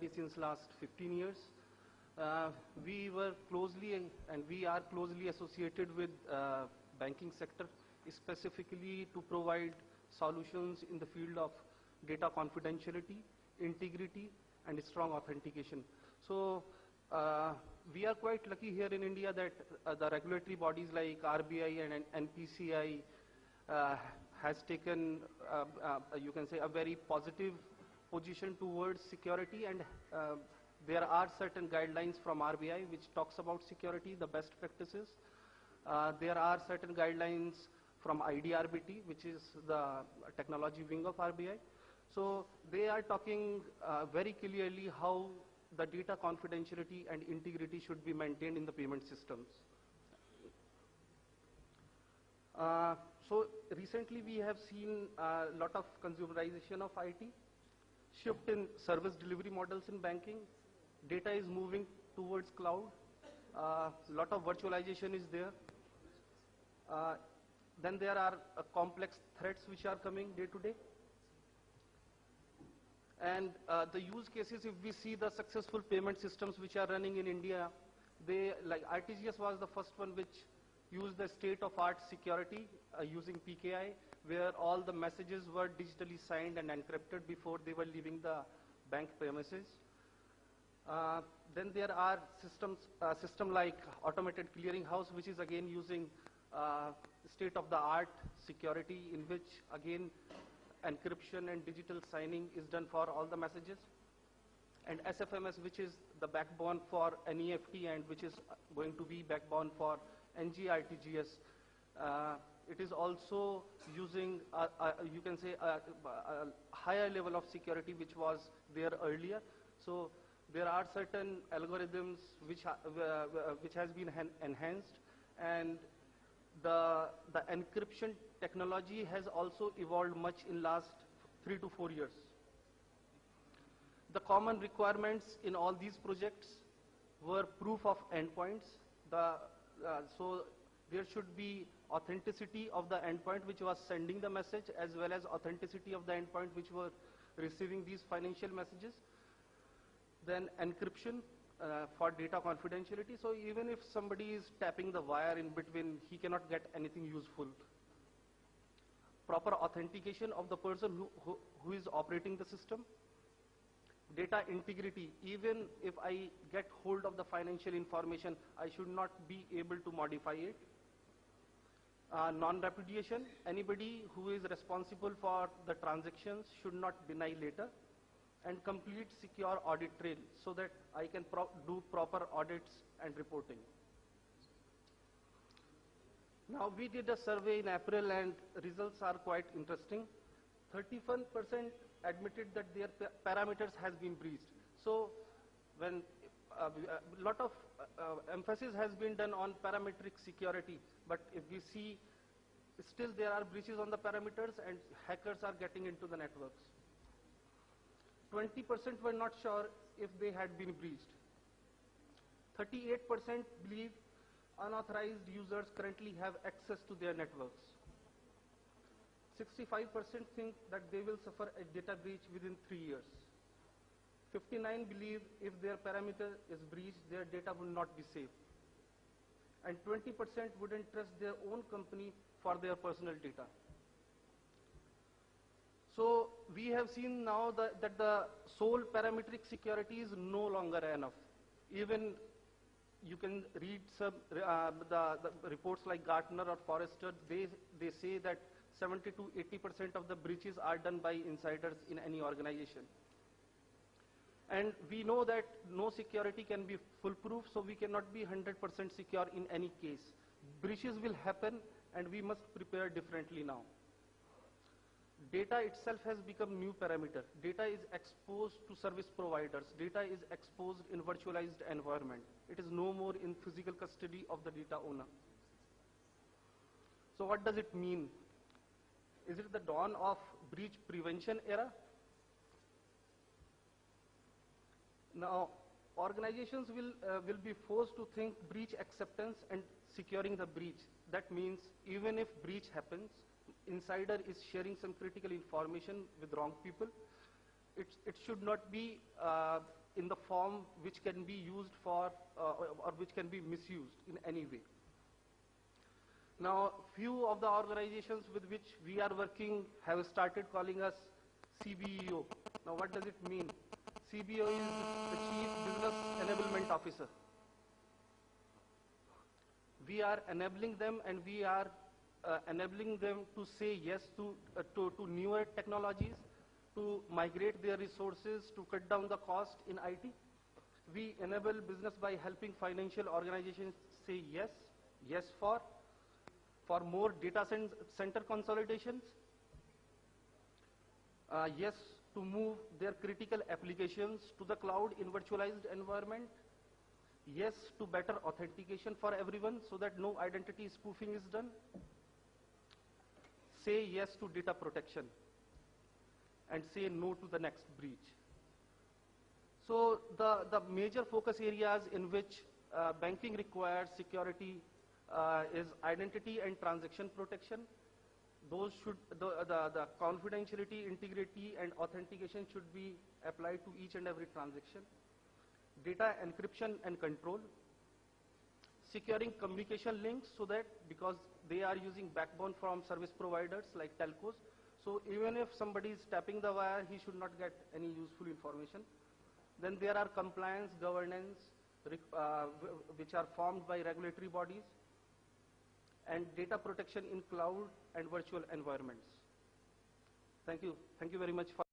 security since last 15 years. We were closely and we are closely associated with banking sector, specifically to provide solutions in the field of data confidentiality, integrity, and strong authentication. So we are quite lucky here in India that the regulatory bodies like RBI and NPCI has taken, you can say, a very positive position towards security, and there are certain guidelines from RBI which talks about security, the best practices. There are certain guidelines from IDRBT, which is the technology wing of RBI. So they are talking very clearly how the data confidentiality and integrity should be maintained in the payment systems. So recently we have seen a lot of consumerization of IT, shift in service delivery models in banking, data is moving towards cloud, lot of virtualization is there. Then there are complex threats which are coming day to day. And the use cases, if we see the successful payment systems which are running in India, they, like RTGS was the first one which used the state-of-art security using PKI, where all the messages were digitally signed and encrypted before they were leaving the bank premises. Then there are system like automated clearinghouse, which is again using state-of-the-art security, in which again encryption and digital signing is done for all the messages. And SFMS, which is the backbone for NEFT and which is going to be backbone for NGRTGS. It is also using, you can say, a higher level of security which was there earlier. So there are certain algorithms which has been enhanced, and the encryption technology has also evolved much in last 3 to 4 years. The common requirements in all these projects were proof of endpoints. So there should be authenticity of the endpoint which was sending the message, as well as authenticity of the endpoint which were receiving these financial messages. Then encryption for data confidentiality. So even if somebody is tapping the wire in between, he cannot get anything useful. Proper authentication of the person who is operating the system. Data integrity. Even if I get hold of the financial information, I should not be able to modify it. Non-repudiation. Anybody who is responsible for the transactions should not deny later. And complete secure audit trail, so that I can do proper audits and reporting. Now we did a survey in April, and results are quite interesting. 31% admitted that their parameters has been breached. So when a lot of emphasis has been done on parametric security, but if we see, still there are breaches on the parameters and hackers are getting into the networks. 20% were not sure if they had been breached. 38% believe unauthorized users currently have access to their networks. 65% think that they will suffer a data breach within 3 years. 59% believe if their parameter is breached, their data will not be safe. And 20% wouldn't trust their own company for their personal data. So we have seen now that the sole parametric security is no longer enough. Even you can read some the reports like Gartner or Forrester. They say that 70 to 80% of the breaches are done by insiders in any organization. And we know that no security can be foolproof, so we cannot be 100% secure in any case. Breaches will happen, and we must prepare differently now. Data itself has become new parameter. Data is exposed to service providers. Data is exposed in virtualized environment. It is no more in physical custody of the data owner. So what does it mean? Is it the dawn of breach prevention era? Now, organizations will be forced to think breach acceptance and securing the breach. That means even if breach happens, insider is sharing some critical information with wrong people, it should not be in the form which can be used for or which can be misused in any way. Now, few of the organizations with which we are working have started calling us CBEO. Now, what does it mean? CBO is the Chief Business Enablement Officer. We are enabling them, and we are enabling them to say yes to newer technologies, to migrate their resources, to cut down the cost in IT. We enable business by helping financial organizations say yes for more data center consolidations, yes to move their critical applications to the cloud in virtualized environment, yes to better authentication for everyone so that no identity spoofing is done, say yes to data protection, and say no to the next breach. So the major focus areas in which banking requires security is identity and transaction protection. Those should, the confidentiality, integrity, and authentication should be applied to each and every transaction. Data encryption and control. Securing communication links so that, because they are using backbone from service providers like telcos, so even if somebody is tapping the wire, he should not get any useful information. Then there are compliance, governance, which are formed by regulatory bodies, and data protection in cloud and virtual environments. Thank you. Thank you very much for